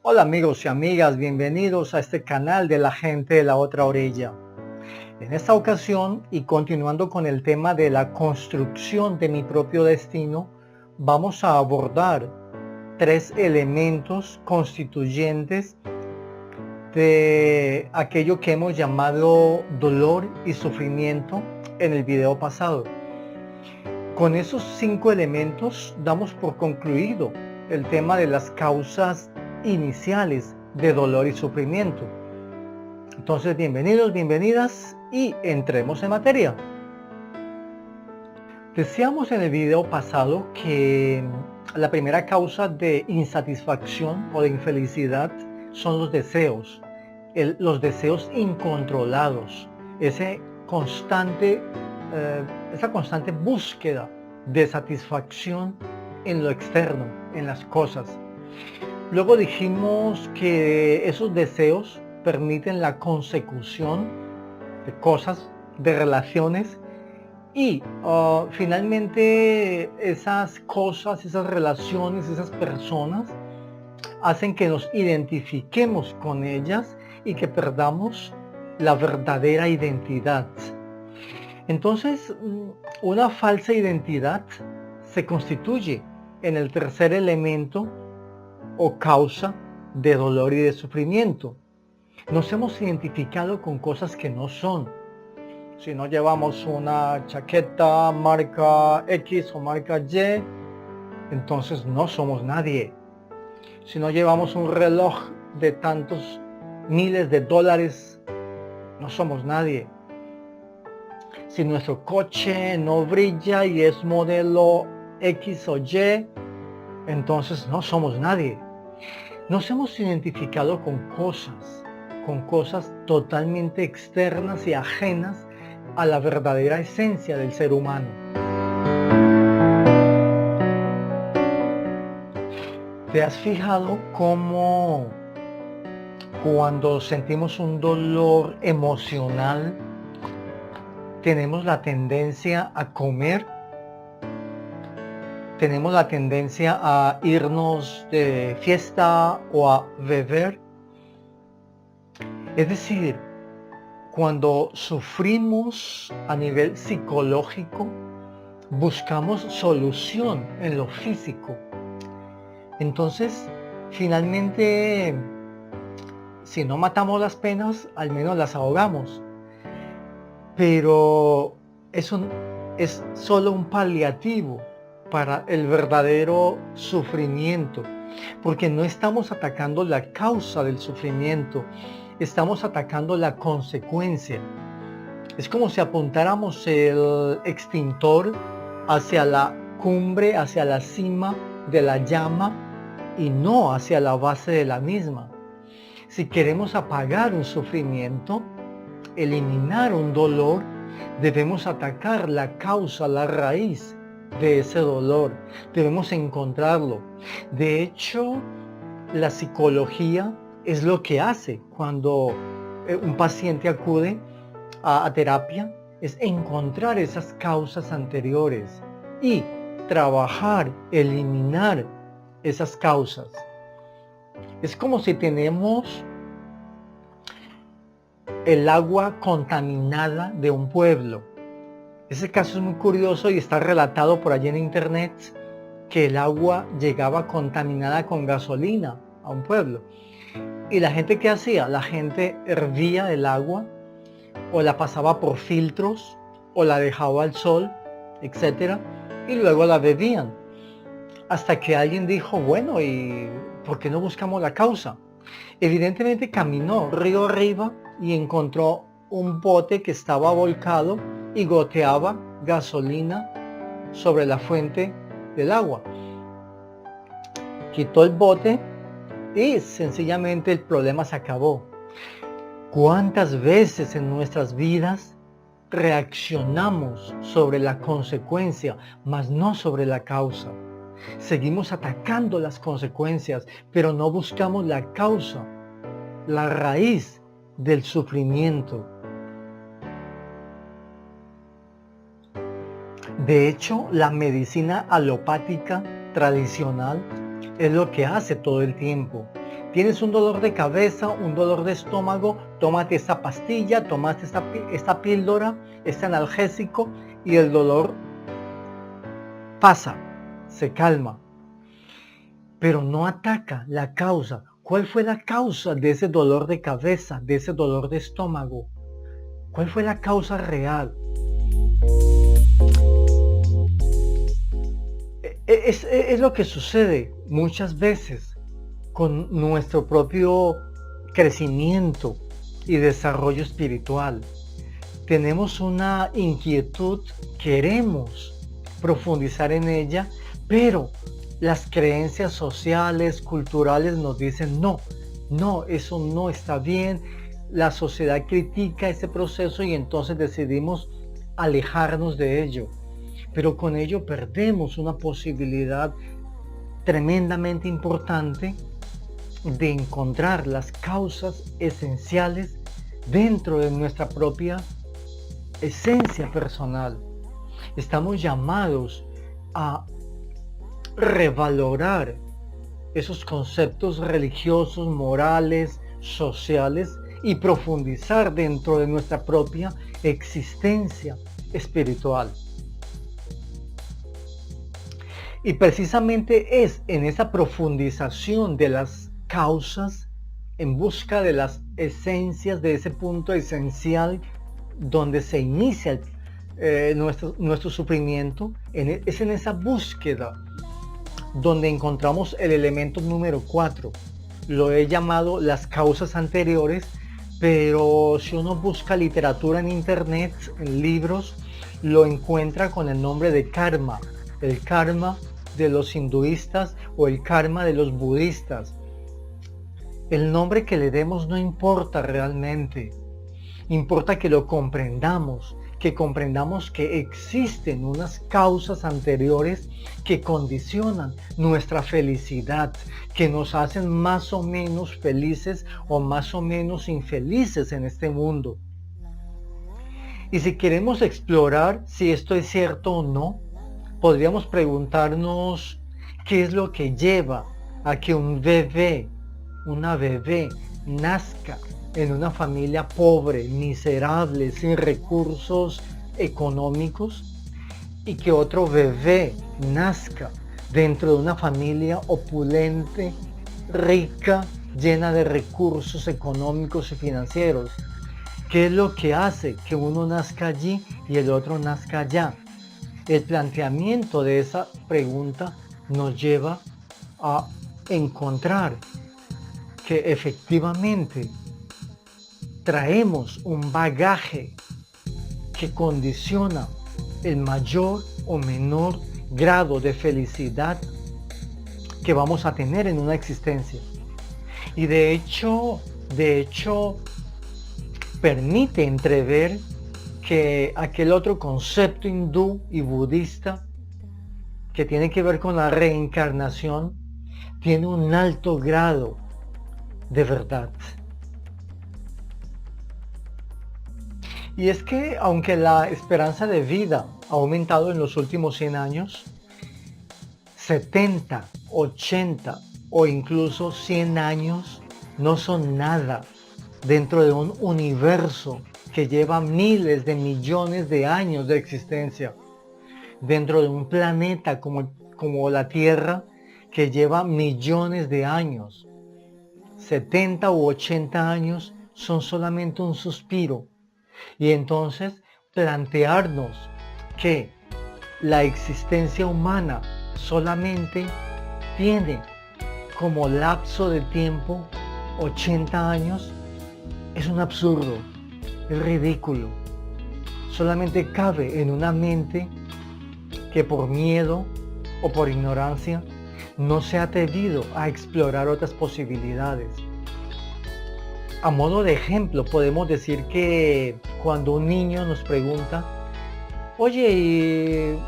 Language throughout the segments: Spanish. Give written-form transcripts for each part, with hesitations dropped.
Hola amigos y amigas, bienvenidos a este canal de la gente de la otra orilla. En esta ocasión, y continuando con el tema de la construcción de mi propio destino, vamos a abordar 3 elementos constituyentes de aquello que hemos llamado dolor y sufrimiento en el video pasado. Con esos 5 elementos damos por concluido el tema de las causas iniciales de dolor y sufrimiento. Entonces, bienvenidos, bienvenidas y entremos en materia. Decíamos en el video pasado que la primera causa de insatisfacción o de infelicidad son los deseos incontrolados, esa constante búsqueda de satisfacción en lo externo, en las cosas. Luego dijimos que esos deseos permiten la consecución de cosas, de relaciones, y finalmente esas cosas, esas relaciones, esas personas hacen que nos identifiquemos con ellas y que perdamos la verdadera identidad. Entonces, una falsa identidad se constituye en el tercer elemento o causa de dolor y de sufrimiento. Nos hemos identificado con cosas que no son. Si no llevamos una chaqueta marca X o marca Y, entonces no somos nadie. Si no llevamos un reloj de tantos miles de dólares, no somos nadie. Si nuestro coche no brilla y es modelo X o Y, entonces no somos nadie. Nos hemos identificado con cosas totalmente externas y ajenas a la verdadera esencia del ser humano. ¿Te has fijado cómo cuando sentimos un dolor emocional tenemos la tendencia a comer? Tenemos la tendencia a irnos de fiesta o a beber. Es decir, cuando sufrimos a nivel psicológico, buscamos solución en lo físico. Entonces, finalmente, si no matamos las penas, al menos las ahogamos. Pero eso es solo un paliativo para el verdadero sufrimiento, porque no estamos atacando la causa del sufrimiento, estamos atacando la consecuencia. Es como si apuntáramos el extintor hacia la cumbre, hacia la cima de la llama y no hacia la base de la misma. Si queremos apagar un sufrimiento, eliminar un dolor, debemos atacar la causa, la raíz de ese dolor. Debemos encontrarlo. De hecho, la psicología es lo que hace cuando un paciente acude a terapia, es encontrar esas causas anteriores y trabajar, eliminar esas causas. Es como si tenemos el agua contaminada de un pueblo. Ese caso es muy curioso y está relatado por allí en internet, que el agua llegaba contaminada con gasolina a un pueblo. ¿Y la gente qué hacía? La gente hervía el agua o la pasaba por filtros o la dejaba al sol, etcétera, y luego la bebían. Hasta que alguien dijo, bueno, ¿y por qué no buscamos la causa? Evidentemente caminó río arriba y encontró un bote que estaba volcado y goteaba gasolina sobre la fuente del agua. Quitó el bote y sencillamente el problema se acabó. ¿Cuántas veces en nuestras vidas reaccionamos sobre la consecuencia, mas no sobre la causa? Seguimos atacando las consecuencias, pero no buscamos la causa, la raíz del sufrimiento. De hecho, la medicina alopática tradicional es lo que hace todo el tiempo. Tienes un dolor de cabeza, un dolor de estómago, tómate esta pastilla, tómate esta píldora, este analgésico y el dolor pasa, se calma. Pero no ataca la causa. ¿Cuál fue la causa de ese dolor de cabeza, de ese dolor de estómago? ¿Cuál fue la causa real? Es lo que sucede muchas veces con nuestro propio crecimiento y desarrollo espiritual. Tenemos una inquietud, queremos profundizar en ella, pero las creencias sociales, culturales nos dicen no, eso no está bien. La sociedad critica ese proceso y entonces decidimos alejarnos de ello. Pero con ello perdemos una posibilidad tremendamente importante de encontrar las causas esenciales dentro de nuestra propia esencia personal. Estamos llamados a revalorar esos conceptos religiosos, morales, sociales y profundizar dentro de nuestra propia existencia espiritual. Y precisamente es en esa profundización de las causas, en busca de las esencias, de ese punto esencial donde se inicia nuestro sufrimiento, es en esa búsqueda donde encontramos el elemento número 4. Lo he llamado las causas anteriores, pero si uno busca literatura en internet, en libros, lo encuentra con el nombre de karma. El karma de los hinduistas o el karma de los budistas. El nombre que le demos no importa realmente. Importa que lo comprendamos, que existen unas causas anteriores que condicionan nuestra felicidad, que nos hacen más o menos felices o más o menos infelices en este mundo. Y si queremos explorar si esto es cierto o no, podríamos preguntarnos qué es lo que lleva a que una bebé nazca en una familia pobre, miserable, sin recursos económicos, y que otro bebé nazca dentro de una familia opulente, rica, llena de recursos económicos y financieros. ¿Qué es lo que hace que uno nazca allí y el otro nazca allá? El planteamiento de esa pregunta nos lleva a encontrar que efectivamente traemos un bagaje que condiciona el mayor o menor grado de felicidad que vamos a tener en una existencia. Y de hecho permite entrever que aquel otro concepto hindú y budista que tiene que ver con la reencarnación tiene un alto grado de verdad. Y es que aunque la esperanza de vida ha aumentado en los últimos 100 años, 70, 80 o incluso 100 años no son nada dentro de un universo que lleva miles de millones de años de existencia, dentro de un planeta como la Tierra que lleva millones de años. 70 u 80 años son solamente un suspiro. Y entonces plantearnos que la existencia humana solamente tiene como lapso de tiempo 80 años es un absurdo, es ridículo. Solamente cabe en una mente que por miedo o por ignorancia no se ha atrevido a explorar otras posibilidades. A modo de ejemplo, podemos decir que cuando un niño nos pregunta, oye, ¿y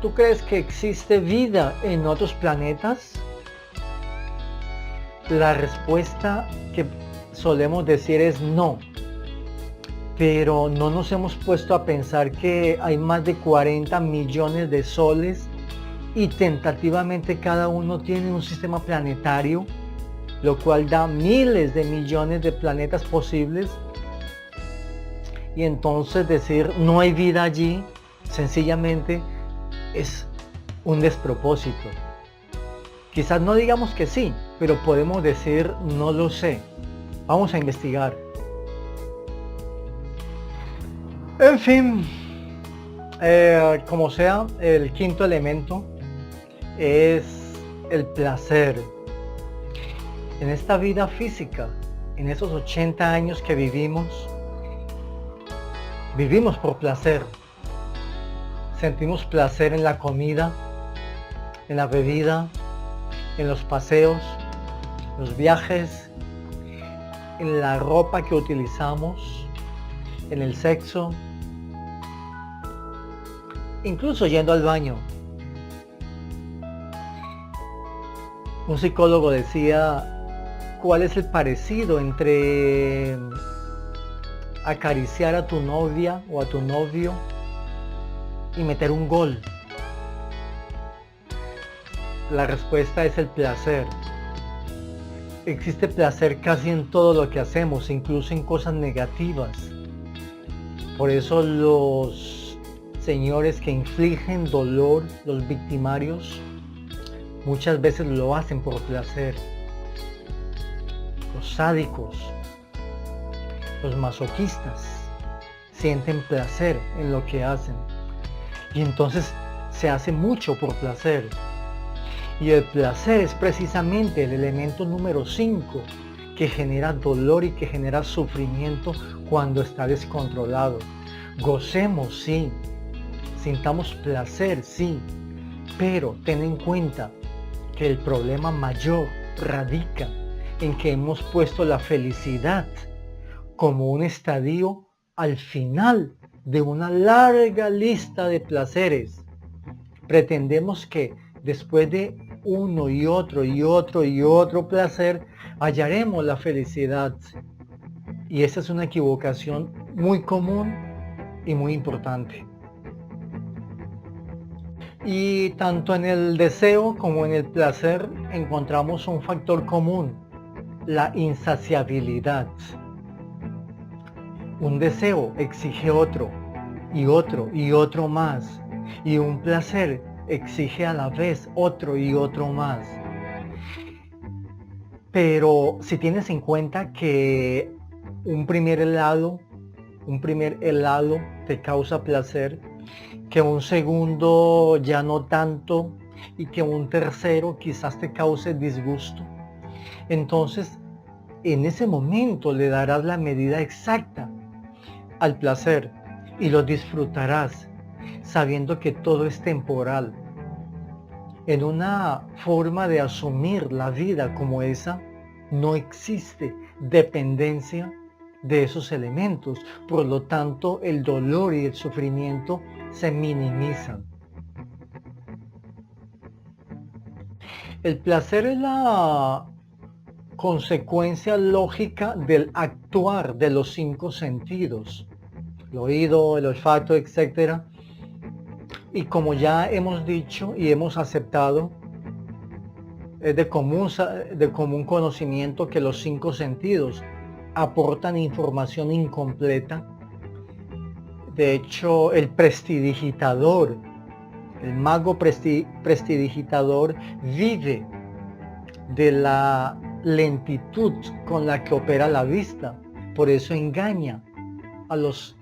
tú crees que existe vida en otros planetas? La respuesta que solemos decir es no, pero no nos hemos puesto a pensar que hay más de 40 millones de soles y tentativamente cada uno tiene un sistema planetario lo cual da miles de millones de planetas posibles. Y entonces decir no hay vida allí, sencillamente es un despropósito. Quizás no digamos que sí, pero podemos decir no lo sé. Vamos a investigar. En fin, como sea, el quinto elemento es el placer. En esta vida física, en esos 80 años que vivimos por placer. Sentimos placer en la comida, en la bebida, en los paseos, los viajes, en la ropa que utilizamos, en el sexo, incluso yendo al baño. Un psicólogo decía, ¿cuál es el parecido entre acariciar a tu novia o a tu novio y meter un gol? La respuesta es el placer. Existe placer casi en todo lo que hacemos, incluso en cosas negativas. Por eso los señores que infligen dolor, los victimarios, muchas veces lo hacen por placer. Los sádicos, los masoquistas, sienten placer en lo que hacen. Y entonces se hace mucho por placer. Y el placer es precisamente el elemento número 5 que genera dolor y que genera sufrimiento cuando está descontrolado. Gocemos, sí. Sintamos placer, sí. Pero ten en cuenta que el problema mayor radica en que hemos puesto la felicidad como un estadio al final de una larga lista de placeres. Pretendemos que después de uno y otro y otro y otro placer hallaremos la felicidad. Y esa es una equivocación muy común y muy importante. Y tanto en el deseo como en el placer encontramos un factor común, la insaciabilidad. Un deseo exige otro y otro y otro más, y un placer exige a la vez otro y otro más. Pero si tienes en cuenta que un primer helado te causa placer, que un segundo ya no tanto y que un tercero quizás te cause disgusto, entonces en ese momento le darás la medida exacta al placer y lo disfrutarás sabiendo que todo es temporal. En una forma de asumir la vida como esa, no existe dependencia de esos elementos. Por lo tanto, el dolor y el sufrimiento se minimizan. El placer es la consecuencia lógica del actuar de los 5 sentidos, el oído, el olfato, etc. Y como ya hemos dicho y hemos aceptado, es de común conocimiento que los 5 sentidos aportan información incompleta. De hecho, el prestidigitador, el mago prestidigitador, vive de la lentitud con la que opera la vista. Por eso engaña a los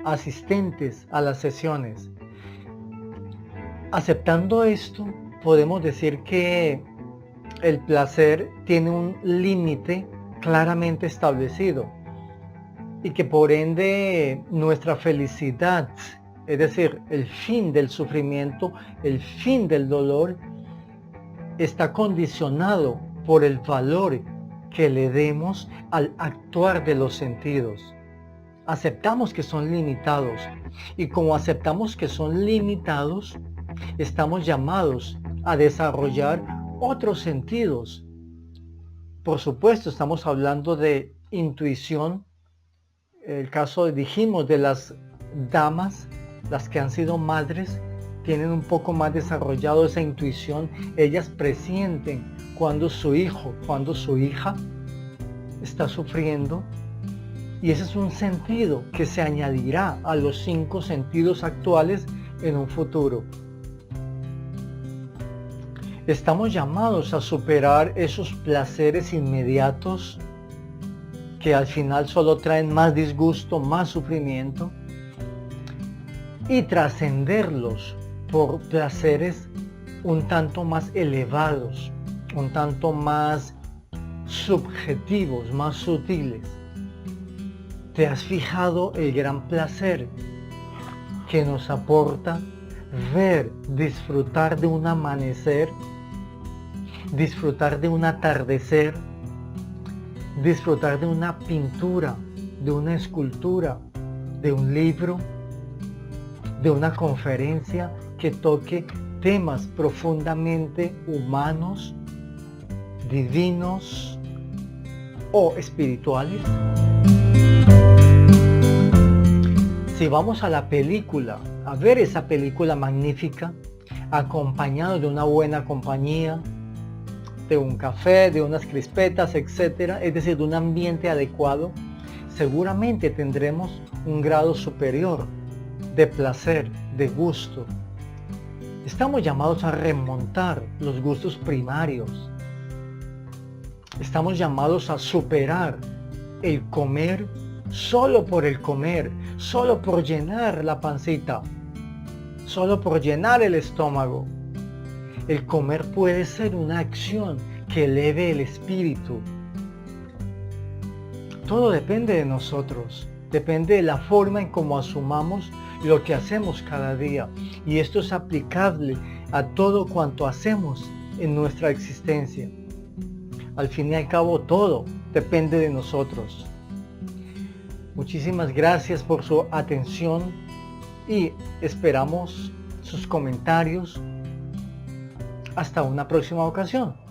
asistentes a las sesiones. Aceptando esto, podemos decir que el placer tiene un límite claramente establecido y que por ende nuestra felicidad, es decir, el fin del sufrimiento, el fin del dolor, está condicionado por el valor que le demos al actuar de los sentidos. Aceptamos que son limitados y como aceptamos que son limitados, estamos llamados a desarrollar otros sentidos. Por supuesto, estamos hablando de intuición. El caso, dijimos, de las damas, las que han sido madres, tienen un poco más desarrollado esa intuición, ellas presienten cuando su hijo, cuando su hija está sufriendo, y ese es un sentido que se añadirá a los 5 sentidos actuales en un futuro. Estamos llamados a superar esos placeres inmediatos que al final solo traen más disgusto, más sufrimiento, y trascenderlos por placeres un tanto más elevados, un tanto más subjetivos, más sutiles. ¿Te has fijado el gran placer que nos aporta ver, disfrutar de un amanecer, disfrutar de un atardecer, disfrutar de una pintura, de una escultura, de un libro, de una conferencia que toque temas profundamente humanos, divinos o espirituales? Si vamos a la película, a ver esa película magnífica, acompañado de una buena compañía, de un café, de unas crispetas, etcétera, es decir, de un ambiente adecuado, seguramente tendremos un grado superior de placer, de gusto. Estamos llamados a remontar los gustos primarios. Estamos llamados a superar el comer solo por el comer, solo por llenar la pancita, solo por llenar el estómago. El comer puede ser una acción que eleve el espíritu. Todo depende de nosotros, depende de la forma en cómo asumamos lo que hacemos cada día. Y esto es aplicable a todo cuanto hacemos en nuestra existencia. Al fin y al cabo, todo depende de nosotros. Muchísimas gracias por su atención y esperamos sus comentarios. Hasta una próxima ocasión.